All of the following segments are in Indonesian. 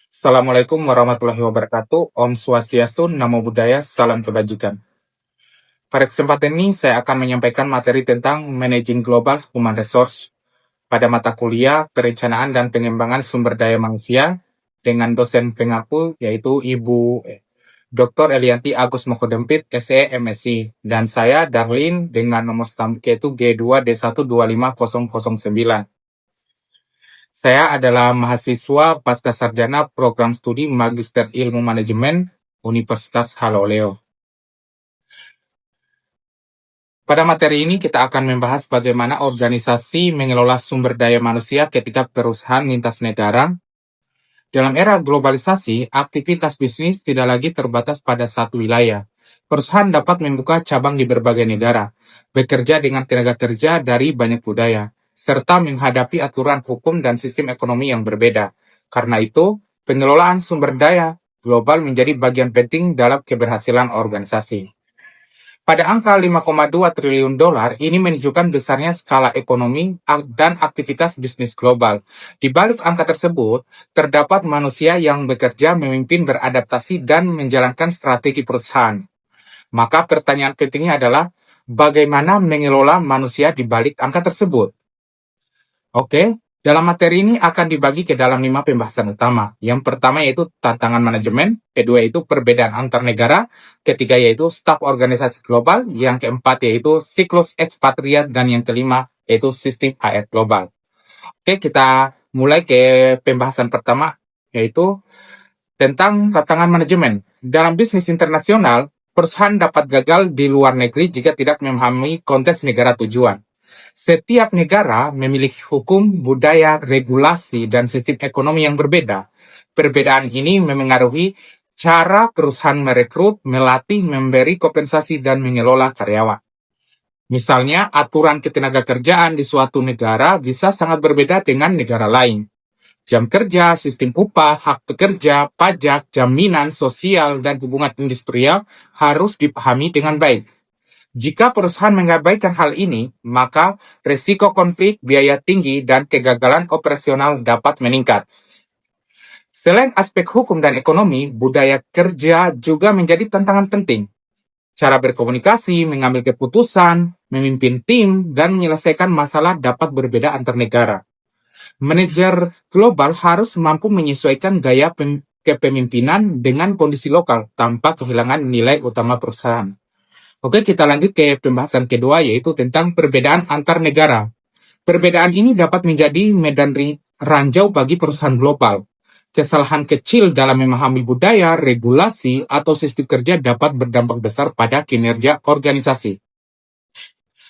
Assalamualaikum warahmatullahi wabarakatuh. Om Swastiastu, Namo Buddhaya, Salam Kebajikan. Pada kesempatan ini, saya akan menyampaikan materi tentang Managing Global Human Resource pada mata kuliah Perencanaan dan Pengembangan Sumber Daya Manusia dengan dosen pengaku yaitu Ibu Dr. Elianti Agus Mokodempit, SE, MSc, dan saya Darlin dengan nomor stamp yaitu G2D125009. Saya adalah mahasiswa pasca sarjana program studi Magister Ilmu Manajemen Universitas Haloleo. Pada materi ini kita akan membahas bagaimana organisasi mengelola sumber daya manusia ketika perusahaan lintas negara. Dalam era globalisasi, aktivitas bisnis tidak lagi terbatas pada satu wilayah. Perusahaan dapat membuka cabang di berbagai negara, bekerja dengan tenaga kerja dari banyak budaya, serta menghadapi aturan hukum dan sistem ekonomi yang berbeda. Karena itu, pengelolaan sumber daya global menjadi bagian penting dalam keberhasilan organisasi. Pada angka 5,2 triliun dolar, ini menunjukkan besarnya skala ekonomi dan aktivitas bisnis global. Di balik angka tersebut, terdapat manusia yang bekerja, memimpin, beradaptasi, dan menjalankan strategi perusahaan. Maka pertanyaan pentingnya adalah, bagaimana mengelola manusia di balik angka tersebut? Oke, dalam materi ini akan dibagi ke dalam 5 pembahasan utama. Yang pertama yaitu tantangan manajemen, kedua yaitu perbedaan antar negara, ketiga yaitu staf organisasi global, yang keempat yaitu siklus ekspatriat, dan yang kelima yaitu sistem HR global. Oke, kita mulai ke pembahasan pertama, yaitu tentang tantangan manajemen. Dalam bisnis internasional, perusahaan dapat gagal di luar negeri jika tidak memahami konteks negara tujuan. Setiap negara memiliki hukum, budaya, regulasi, dan sistem ekonomi yang berbeda. Perbedaan ini memengaruhi cara perusahaan merekrut, melatih, memberi kompensasi, dan mengelola karyawan. Misalnya, aturan ketenagakerjaan di suatu negara bisa sangat berbeda dengan negara lain. Jam kerja, sistem upah, hak pekerja, pajak, jaminan sosial, dan hubungan industrial harus dipahami dengan baik. Jika perusahaan mengabaikan hal ini, maka risiko konflik, biaya tinggi, dan kegagalan operasional dapat meningkat. Selain aspek hukum dan ekonomi, budaya kerja juga menjadi tantangan penting. Cara berkomunikasi, mengambil keputusan, memimpin tim, dan menyelesaikan masalah dapat berbeda antar negara. Manajer global harus mampu menyesuaikan gaya kepemimpinan dengan kondisi lokal tanpa kehilangan nilai utama perusahaan. Oke, kita lanjut ke pembahasan kedua, yaitu tentang perbedaan antar negara. Perbedaan ini dapat menjadi medan ranjau bagi perusahaan global. Kesalahan kecil dalam memahami budaya, regulasi, atau sistem kerja dapat berdampak besar pada kinerja organisasi.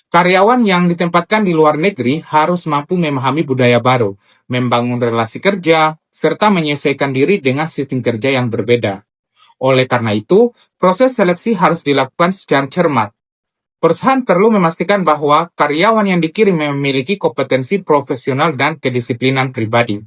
Karyawan yang ditempatkan di luar negeri harus mampu memahami budaya baru, membangun relasi kerja, serta menyesuaikan diri dengan sistem kerja yang berbeda. Oleh karena itu, proses seleksi harus dilakukan secara cermat. Perusahaan perlu memastikan bahwa karyawan yang dikirim memiliki kompetensi profesional dan kedisiplinan pribadi.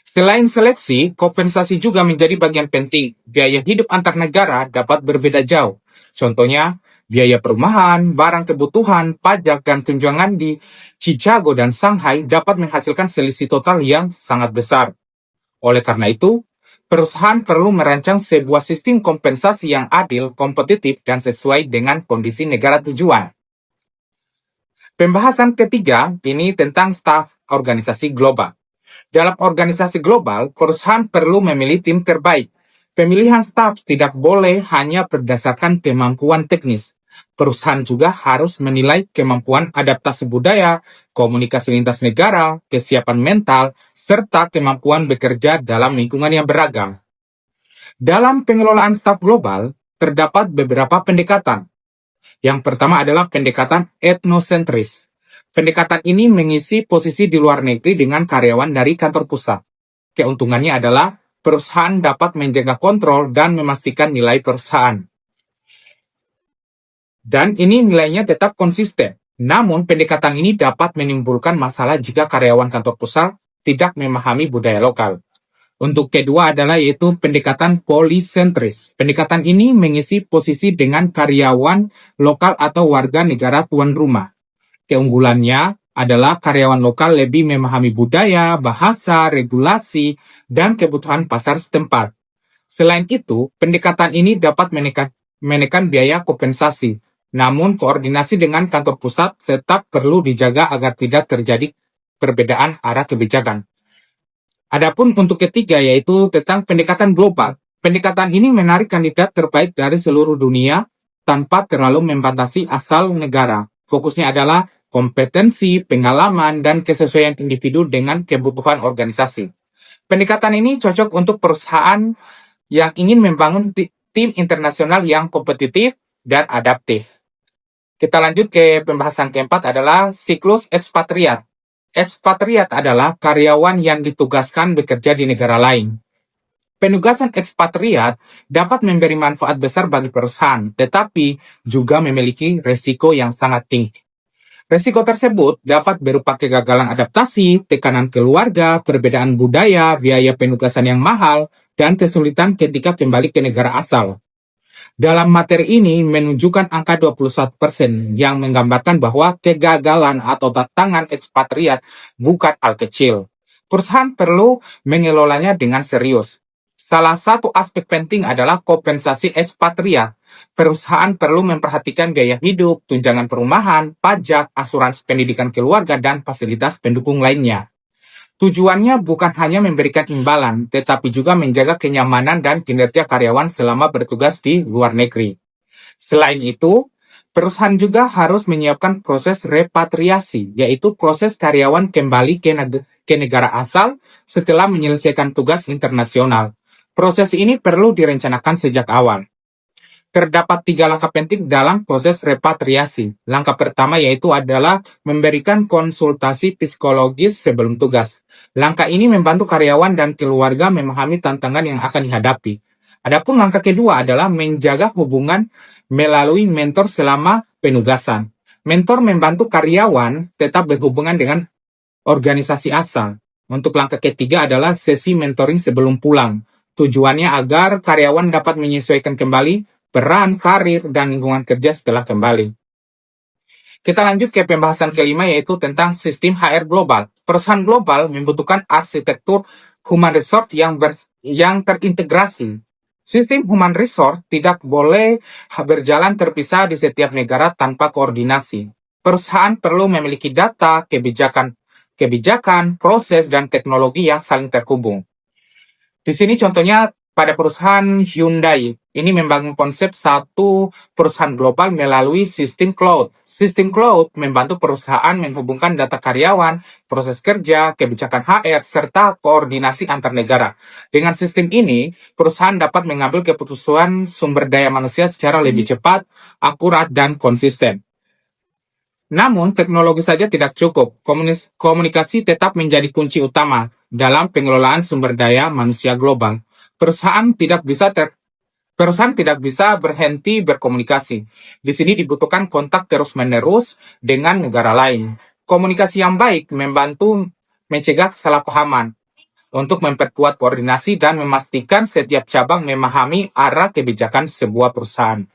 Selain seleksi, kompensasi juga menjadi bagian penting. Biaya hidup antar negara dapat berbeda jauh. Contohnya, biaya perumahan, barang kebutuhan, pajak, dan tunjangan di Chicago dan Shanghai dapat menghasilkan selisih total yang sangat besar. Oleh karena itu, perusahaan perlu merancang sebuah sistem kompensasi yang adil, kompetitif, dan sesuai dengan kondisi negara tujuan. Pembahasan ketiga ini tentang staf organisasi global. Dalam organisasi global, perusahaan perlu memilih tim terbaik. Pemilihan staf tidak boleh hanya berdasarkan kemampuan teknis. Perusahaan juga harus menilai kemampuan adaptasi budaya, komunikasi lintas negara, kesiapan mental, serta kemampuan bekerja dalam lingkungan yang beragam. Dalam pengelolaan staf global, terdapat beberapa pendekatan. Yang pertama adalah pendekatan etnosentris. Pendekatan ini mengisi posisi di luar negeri dengan karyawan dari kantor pusat. Keuntungannya adalah perusahaan dapat menjaga kontrol dan memastikan nilai perusahaan. Dan ini nilainya tetap konsisten. Namun, pendekatan ini dapat menimbulkan masalah jika karyawan kantor pusat tidak memahami budaya lokal. Untuk kedua adalah yaitu pendekatan polisentris. Pendekatan ini mengisi posisi dengan karyawan lokal atau warga negara tuan rumah. Keunggulannya adalah karyawan lokal lebih memahami budaya, bahasa, regulasi, dan kebutuhan pasar setempat. Selain itu, pendekatan ini dapat menekan biaya kompensasi. Namun, koordinasi dengan kantor pusat tetap perlu dijaga agar tidak terjadi perbedaan arah kebijakan. Adapun untuk ketiga yaitu tentang pendekatan global. Pendekatan ini menarik kandidat terbaik dari seluruh dunia tanpa terlalu membatasi asal negara. Fokusnya adalah kompetensi, pengalaman, dan kesesuaian individu dengan kebutuhan organisasi. Pendekatan ini cocok untuk perusahaan yang ingin membangun tim internasional yang kompetitif dan adaptif. Kita lanjut ke pembahasan keempat adalah siklus ekspatriat. Ekspatriat adalah karyawan yang ditugaskan bekerja di negara lain. Penugasan ekspatriat dapat memberi manfaat besar bagi perusahaan, tetapi juga memiliki resiko yang sangat tinggi. Resiko tersebut dapat berupa kegagalan adaptasi, tekanan keluarga, perbedaan budaya, biaya penugasan yang mahal, dan kesulitan ketika kembali ke negara asal. Dalam materi ini menunjukkan angka 21% yang menggambarkan bahwa kegagalan atau tantangan ekspatriat bukan hal kecil. Perusahaan perlu mengelolanya dengan serius. Salah satu aspek penting adalah kompensasi ekspatriat. Perusahaan perlu memperhatikan biaya hidup, tunjangan perumahan, pajak, asuransi pendidikan keluarga, dan fasilitas pendukung lainnya. Tujuannya bukan hanya memberikan imbalan, tetapi juga menjaga kenyamanan dan kinerja karyawan selama bertugas di luar negeri. Selain itu, perusahaan juga harus menyiapkan proses repatriasi, yaitu proses karyawan kembali ke negara asal setelah menyelesaikan tugas internasional. Proses ini perlu direncanakan sejak awal. Terdapat 3 langkah penting dalam proses repatriasi. Langkah pertama yaitu adalah memberikan konsultasi psikologis sebelum tugas. Langkah ini membantu karyawan dan keluarga memahami tantangan yang akan dihadapi. Adapun langkah kedua adalah menjaga hubungan melalui mentor selama penugasan. Mentor membantu karyawan tetap berhubungan dengan organisasi asal. Untuk langkah ketiga adalah sesi mentoring sebelum pulang. Tujuannya agar karyawan dapat menyesuaikan kembali peran, karir, dan lingkungan kerja setelah kembali. Kita lanjut ke pembahasan kelima yaitu tentang sistem HR global. Perusahaan global membutuhkan arsitektur human resource yang terintegrasi. Sistem human resource tidak boleh berjalan terpisah di setiap negara tanpa koordinasi. Perusahaan perlu memiliki data, kebijakan, proses, dan teknologi yang saling terhubung. Di sini contohnya pada perusahaan Hyundai, ini membangun konsep satu perusahaan global melalui sistem cloud. Sistem cloud membantu perusahaan menghubungkan data karyawan, proses kerja, kebijakan HR, serta koordinasi antar negara. Dengan sistem ini, perusahaan dapat mengambil keputusan sumber daya manusia secara lebih cepat, akurat, dan konsisten. Namun, teknologi saja tidak cukup. Komunikasi tetap menjadi kunci utama dalam pengelolaan sumber daya manusia global. Perusahaan tidak bisa berhenti berkomunikasi. Di sini dibutuhkan kontak terus-menerus dengan negara lain. Komunikasi yang baik membantu mencegah kesalahpahaman untuk memperkuat koordinasi dan memastikan setiap cabang memahami arah kebijakan sebuah perusahaan.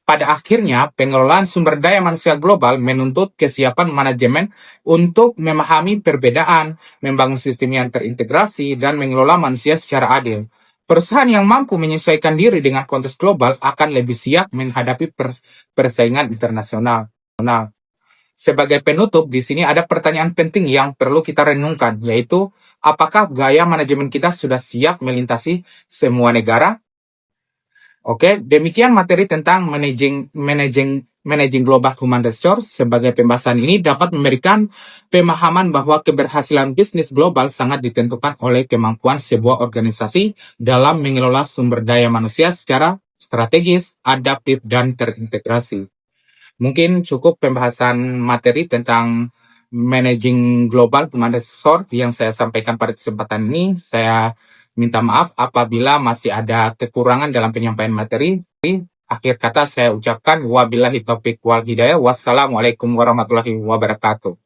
Pada akhirnya, pengelolaan sumber daya manusia global menuntut kesiapan manajemen untuk memahami perbedaan, membangun sistem yang terintegrasi, dan mengelola manusia secara adil. Perusahaan yang mampu menyesuaikan diri dengan konteks global akan lebih siap menghadapi persaingan internasional. Sebagai penutup, di sini ada pertanyaan penting yang perlu kita renungkan, yaitu apakah gaya manajemen kita sudah siap melintasi semua negara? Oke, demikian materi tentang managing global human resource. Sebagai pembahasan ini dapat memberikan pemahaman bahwa keberhasilan bisnis global sangat ditentukan oleh kemampuan sebuah organisasi dalam mengelola sumber daya manusia secara strategis, adaptif, dan terintegrasi. Mungkin cukup pembahasan materi tentang managing global human resource yang saya sampaikan pada kesempatan ini. Saya minta maaf apabila masih ada kekurangan dalam penyampaian materi. Akhir kata saya ucapkan wabillahi taufiq wal hidayah. Wassalamualaikum warahmatullahi wabarakatuh.